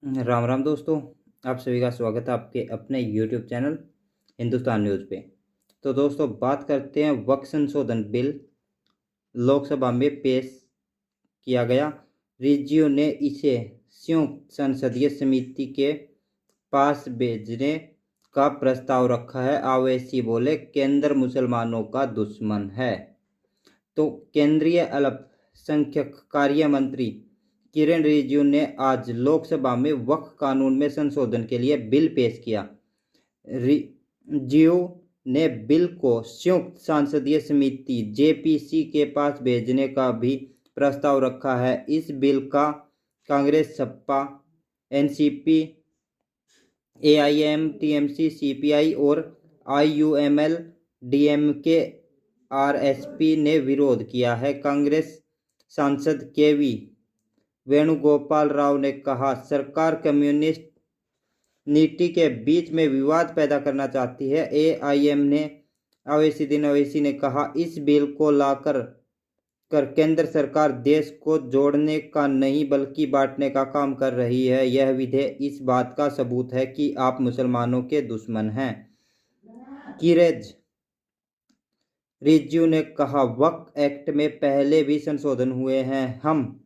राम राम दोस्तों। आप सभी का स्वागत है आपके अपने यूट्यूब चैनल हिंदुस्तान न्यूज़ पे। तो दोस्तों बात करते हैं वक्फ संशोधन बिल लोकसभा में पेश किया गया। रिज्यू ने इसे संयुक्त संसदीय समिति के पास भेजने का प्रस्ताव रखा है। ओवैसी बोले केंद्र मुसलमानों का दुश्मन है। तो केंद्रीय अल्पसंख्यक कार्य मंत्री किरेन रिजिजू ने आज लोकसभा में वक्फ कानून में संशोधन के लिए बिल पेश किया। रिजिजू ने बिल को संयुक्त संसदीय समिति जेपीसी के पास भेजने का भी प्रस्ताव रखा है। इस बिल का कांग्रेस, सपा, एनसीपी, एआईएमटीएमसी, सीपीआई और आईयूएमएल डीएमके आरएसपी ने विरोध किया है। कांग्रेस सांसद केवी वेणुगोपाल राव ने कहा, सरकार कम्युनिस्ट नीति के बीच में विवाद पैदा करना चाहती है। एआईएम ने ओवैसी ने कहा, इस बिल को लाकर केंद्र सरकार देश को जोड़ने का नहीं बल्कि बांटने का काम कर रही है। यह विधेयक इस बात का सबूत है कि आप मुसलमानों के दुश्मन हैं। किरेज रिजिजू ने कहा, वक्फ एक्ट में पहले भी संशोधन हुए हैं। हम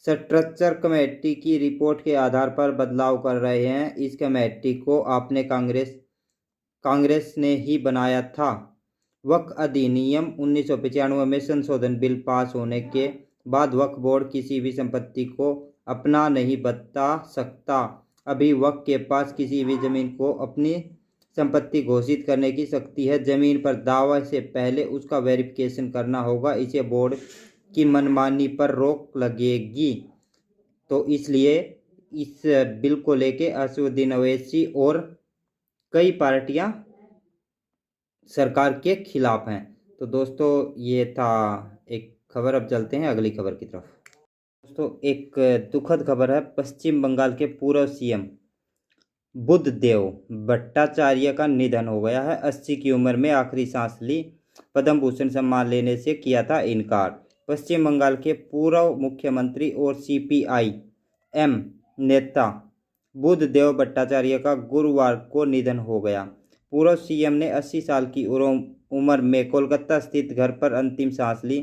स्ट्रक्चर कमेटी की रिपोर्ट के आधार पर बदलाव कर रहे हैं। इस कमेटी को आपने कांग्रेस ने ही बनाया था। वक्फ अधिनियम 1995 में संशोधन बिल पास होने के बाद वक्फ बोर्ड किसी भी संपत्ति को अपना नहीं बता सकता। अभी वक्फ के पास किसी भी जमीन को अपनी संपत्ति घोषित करने की शक्ति है। जमीन पर दावा से पहले उसका वेरिफिकेशन करना होगा। इसे बोर्ड की मनमानी पर रोक लगेगी। तो इसलिए इस बिल को लेके असदुद्दीन ओवैसी और कई पार्टियां सरकार के खिलाफ हैं। तो दोस्तों ये था एक खबर। अब चलते हैं अगली खबर की तरफ। दोस्तों एक दुखद खबर है। पश्चिम बंगाल के पूर्व सीएम बुद्धदेव भट्टाचार्य का निधन हो गया है। 80 की उम्र में आखिरी सांस ली। पद्म भूषण सम्मान लेने से किया था इनकार। पश्चिम बंगाल के पूर्व मुख्यमंत्री और सीपीआई एम नेता बुद्धदेव भट्टाचार्य का गुरुवार को निधन हो गया। पूर्व सीएम ने 80 साल की उम्र में कोलकाता स्थित घर पर अंतिम सांस ली।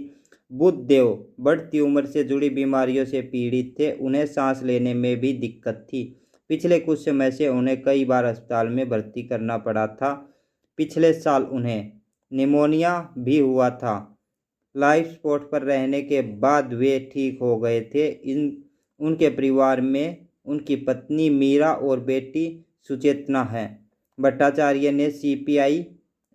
बुद्धदेव बढ़ती उम्र से जुड़ी बीमारियों से पीड़ित थे। उन्हें सांस लेने में भी दिक्कत थी। पिछले कुछ समय से उन्हें कई बार अस्पताल में भर्ती करना पड़ा था। पिछले साल उन्हें निमोनिया भी हुआ था। लाइफ सपोर्ट पर रहने के बाद वे ठीक हो गए थे। उनके परिवार में उनकी पत्नी मीरा और बेटी सुचेतना है। भट्टाचार्य ने सीपीआई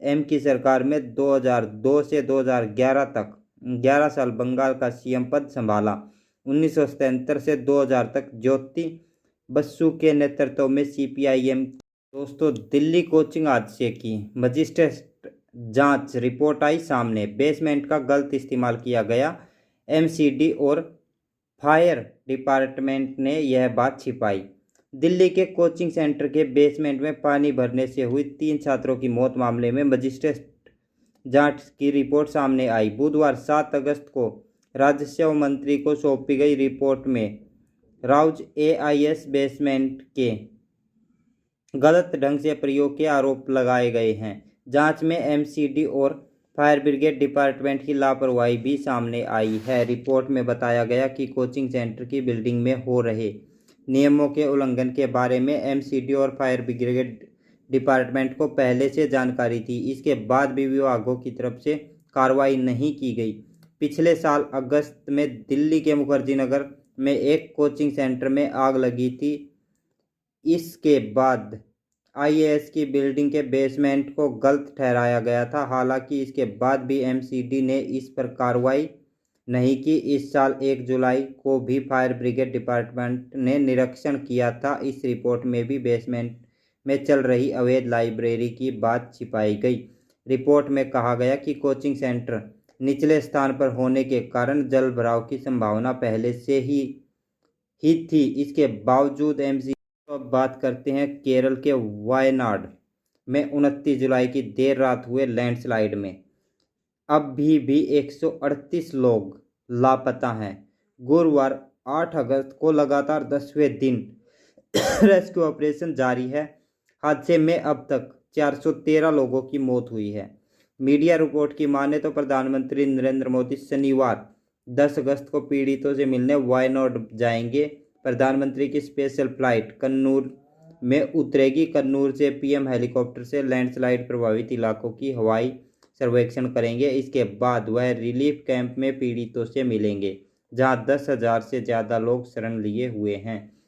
एम की सरकार में 2002 से 2011 तक 11 साल बंगाल का सीएम पद संभाला। 1977 से 2000 तक ज्योति बसु के नेतृत्व में सीपीआईएम। दोस्तों दिल्ली कोचिंग हादसे की मजिस्ट्रेट जांच रिपोर्ट आई सामने। बेसमेंट का गलत इस्तेमाल किया गया। एमसीडी और फायर डिपार्टमेंट ने यह बात छिपाई। दिल्ली के कोचिंग सेंटर के बेसमेंट में पानी भरने से हुई 3 छात्रों की मौत मामले में मजिस्ट्रेट जांच की रिपोर्ट सामने आई। बुधवार 7 अगस्त को राजस्व मंत्री को सौंपी गई रिपोर्ट में राउज एआईएस बेसमेंट के गलत ढंग से प्रयोग के आरोप लगाए गए हैं। जांच में एमसीडी और फायर ब्रिगेड डिपार्टमेंट की लापरवाही भी सामने आई है। रिपोर्ट में बताया गया कि कोचिंग सेंटर की बिल्डिंग में हो रहे नियमों के उल्लंघन के बारे में एमसीडी और फायर ब्रिगेड डिपार्टमेंट को पहले से जानकारी थी। इसके बाद भी विभागों की तरफ से कार्रवाई नहीं की गई। पिछले साल अगस्त में दिल्ली के मुखर्जी नगर में एक कोचिंग सेंटर में आग लगी थी। इसके बाद आईएएस की बिल्डिंग के बेसमेंट को गलत ठहराया गया था। हालांकि इसके बाद भी एमसीडी ने इस पर कार्रवाई नहीं की। इस साल 1 जुलाई को भी फायर ब्रिगेड डिपार्टमेंट ने निरीक्षण किया था। इस रिपोर्ट में भी बेसमेंट में चल रही अवैध लाइब्रेरी की बात छिपाई गई। रिपोर्ट में कहा गया कि कोचिंग सेंटर निचले स्थान पर होने के कारण जल भराव की संभावना पहले से ही थी। इसके बावजूद एमसीडी। तो अब बात करते हैं केरल के वायनाड में 29 जुलाई की देर रात हुए लैंडस्लाइड में अभी भी 138 लोग लापता हैं। गुरुवार 8 अगस्त को लगातार 10वें दिन रेस्क्यू ऑपरेशन जारी है। हादसे में अब तक 413 लोगों की मौत हुई है। मीडिया रिपोर्ट की माने तो प्रधानमंत्री नरेंद्र मोदी शनिवार 10 अगस्त को पीड़ितों से मिलने वायनाड जाएंगे। प्रधानमंत्री की स्पेशल फ्लाइट कन्नूर में उतरेगी। कन्नूर से पीएम हेलीकॉप्टर से लैंडस्लाइड प्रभावित इलाकों की हवाई सर्वेक्षण करेंगे। इसके बाद वह रिलीफ कैंप में पीड़ितों से मिलेंगे, जहां 10,000 से ज़्यादा लोग शरण लिए हुए हैं।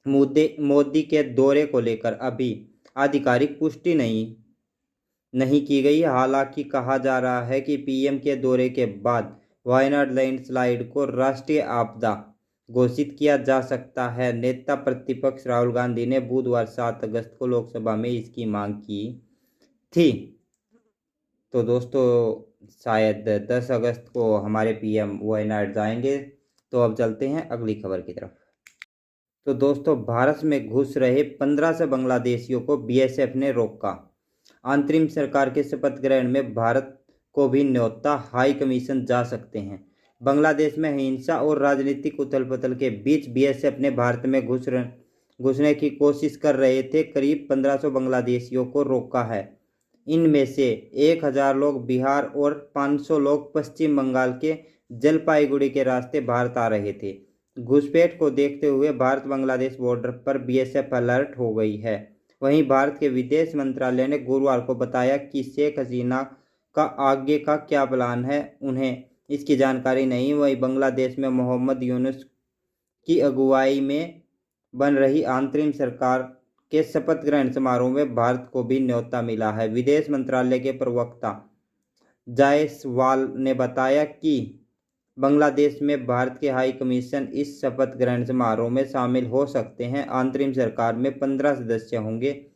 मोदी के दौरे को लेकर अभी आधिकारिक पुष्टि नहीं की गई। हालांकि कहा जा रहा है कि पीएम के दौरे के बाद वायनाड लैंडस्लाइड को राष्ट्रीय आपदा घोषित किया जा सकता है। नेता प्रतिपक्ष राहुल गांधी ने बुधवार 7 अगस्त को लोकसभा में इसकी मांग की थी। तो दोस्तों, शायद 10 अगस्त को हमारे पीएम वायनाड जाएंगे। तो अब चलते हैं अगली खबर की तरफ। तो दोस्तों, भारत में घुस रहे 15 से बांग्लादेशियों को बीएसएफ ने रोका। अंतरिम सरकार के शपथ ग्रहण में भारत को भी न्योता हाई कमीशन जा सकते हैं। बांग्लादेश में हिंसा और राजनीतिक उथल पुथल के बीच बीएसएफ ने भारत में घुसने की कोशिश कर रहे थे करीब 1500 बांग्लादेशियों को रोका है। इनमें से 1000 लोग बिहार और 500 लोग पश्चिम बंगाल के जलपाईगुड़ी के रास्ते भारत आ रहे थे। घुसपैठ को देखते हुए भारत बांग्लादेश बॉर्डर पर बीएसएफ अलर्ट हो गई है। वहीं भारत के विदेश मंत्रालय ने गुरुवार को बताया कि शेख हसीना का आगे का क्या प्लान है, उन्हें इसकी जानकारी नहीं। वहीं बांग्लादेश में मोहम्मद यूनुस की अगुवाई में बन रही अंतरिम सरकार के शपथ ग्रहण समारोह में भारत को भी न्योता मिला है। विदेश मंत्रालय के प्रवक्ता जायसवाल ने बताया कि बांग्लादेश में भारत के हाई कमीशन इस शपथ ग्रहण समारोह में शामिल हो सकते हैं। अंतरिम सरकार में 15 सदस्य होंगे।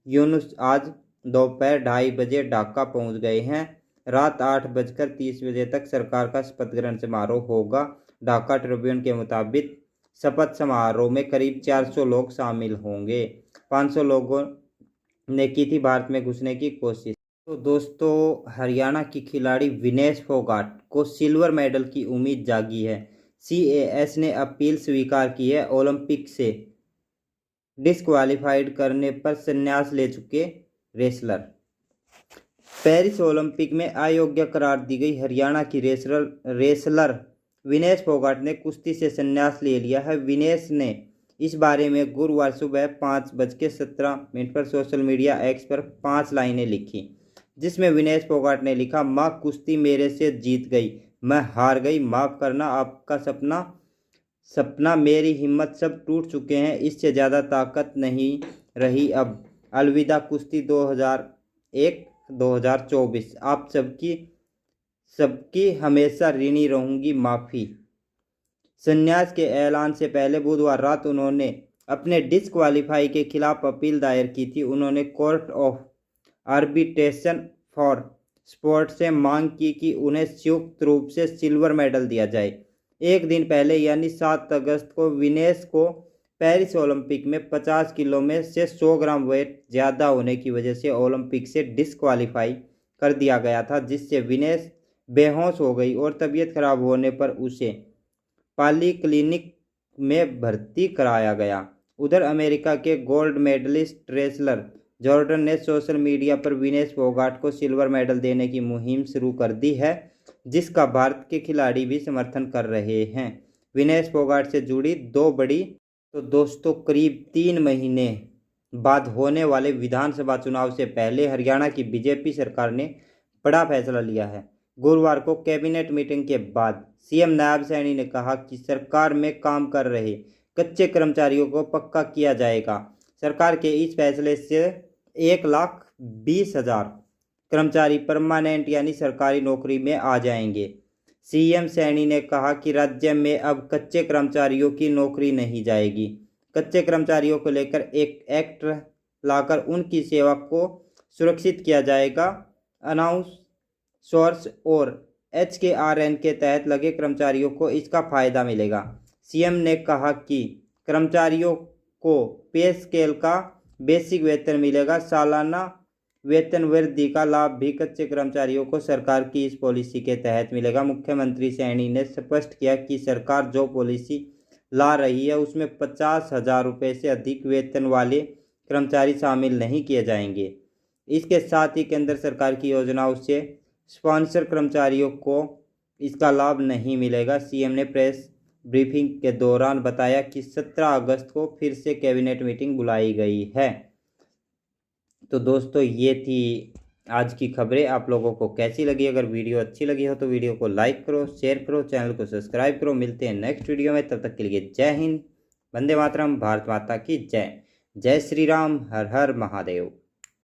यूनुस आज दोपहर 2:30 बजे ढाका पहुंच गए हैं। रात 8:30 तक सरकार का शपथ ग्रहण समारोह होगा। ढाका ट्रिब्यून के मुताबिक शपथ समारोह में करीब 400 लोग शामिल होंगे। 500 लोगों ने की थी भारत में घुसने की कोशिश। तो दोस्तों, हरियाणा की खिलाड़ी विनेश फोगाट को सिल्वर मेडल की उम्मीद जागी है। सीएएस ने अपील स्वीकार की है। ओलंपिक से डिस्क्वालीफाइड करने पर संन्यास ले चुके रेसलर। पेरिस ओलंपिक में अयोग्य करार दी गई हरियाणा की रेसलर विनेश फोगाट ने कुश्ती से संन्यास ले लिया है। विनेश ने इस बारे में गुरुवार सुबह 5:17 पर सोशल मीडिया एक्स पर 5 लाइनें लिखी, जिसमें विनेश फोगाट ने लिखा, माँ कुश्ती मेरे से जीत गई, मैं हार गई, माफ़ करना, आपका सपना मेरी हिम्मत सब टूट चुके हैं, इससे ज़्यादा ताकत नहीं रही अब। अलविदा कुश्ती 2001-2024। आप सबकी हमेशा ऋणी रहूंगी, माफ़ी। संन्यास के ऐलान से पहले बुधवार रात उन्होंने अपने डिस्क्वालीफाई के खिलाफ अपील दायर की थी। उन्होंने court of arbitration for sport से मांग की कि उन्हें संयुक्त रूप से सिल्वर मेडल दिया जाए। एक दिन पहले यानी 7 अगस्त को विनेश को पेरिस ओलंपिक में 50 किलो में से 100 ग्राम वेट ज़्यादा होने की वजह से ओलंपिक से डिस्क्वालीफाई कर दिया गया था, जिससे विनेश बेहोश हो गई और तबीयत खराब होने पर उसे पॉलीक्लिनिक में भर्ती कराया गया। उधर अमेरिका के गोल्ड मेडलिस्ट रेसलर जॉर्डन ने सोशल मीडिया पर विनेश फोगाट को सिल्वर मेडल देने की मुहिम शुरू कर दी है, जिसका भारत के खिलाड़ी भी समर्थन कर रहे हैं। विनेश फोगाट से जुड़ी 2 बड़ी। तो दोस्तों, करीब 3 महीने बाद होने वाले विधानसभा चुनाव से पहले हरियाणा की बीजेपी सरकार ने बड़ा फैसला लिया है। गुरुवार को कैबिनेट मीटिंग के बाद सीएम नायब सैनी ने कहा कि सरकार में काम कर रहे कच्चे कर्मचारियों को पक्का किया जाएगा। सरकार के इस फैसले से 1,20,000 कर्मचारी परमानेंट यानी सरकारी नौकरी में आ जाएंगे। सीएम सैनी ने कहा कि राज्य में अब कच्चे कर्मचारियों की नौकरी नहीं जाएगी। कच्चे कर्मचारियों को लेकर एक एक्ट लाकर उनकी सेवा को सुरक्षित किया जाएगा। अनाउंस सोर्स और HKRN के तहत लगे कर्मचारियों को इसका फायदा मिलेगा। सीएम ने कहा कि कर्मचारियों को पे स्केल का बेसिक वेतन मिलेगा। सालाना वेतन वृद्धि का लाभ भी कच्चे कर्मचारियों को सरकार की इस पॉलिसी के तहत मिलेगा। मुख्यमंत्री सैनी ने स्पष्ट किया कि सरकार जो पॉलिसी ला रही है उसमें 50,000 रुपये से अधिक वेतन वाले कर्मचारी शामिल नहीं किए जाएंगे। इसके साथ ही केंद्र सरकार की योजनाओं से स्पॉन्सर कर्मचारियों को इसका लाभ नहीं मिलेगा। सीएम ने प्रेस ब्रीफिंग के दौरान बताया कि 17 अगस्त को फिर से कैबिनेट मीटिंग बुलाई गई है। तो दोस्तों ये थी आज की खबरें। आप लोगों को कैसी लगी? अगर वीडियो अच्छी लगी हो तो वीडियो को लाइक करो, शेयर करो, चैनल को सब्सक्राइब करो। मिलते हैं नेक्स्ट वीडियो में, तब तक के लिए जय हिंद, वंदे मातरम, भारत माता की जय। जय श्री राम, हर हर महादेव।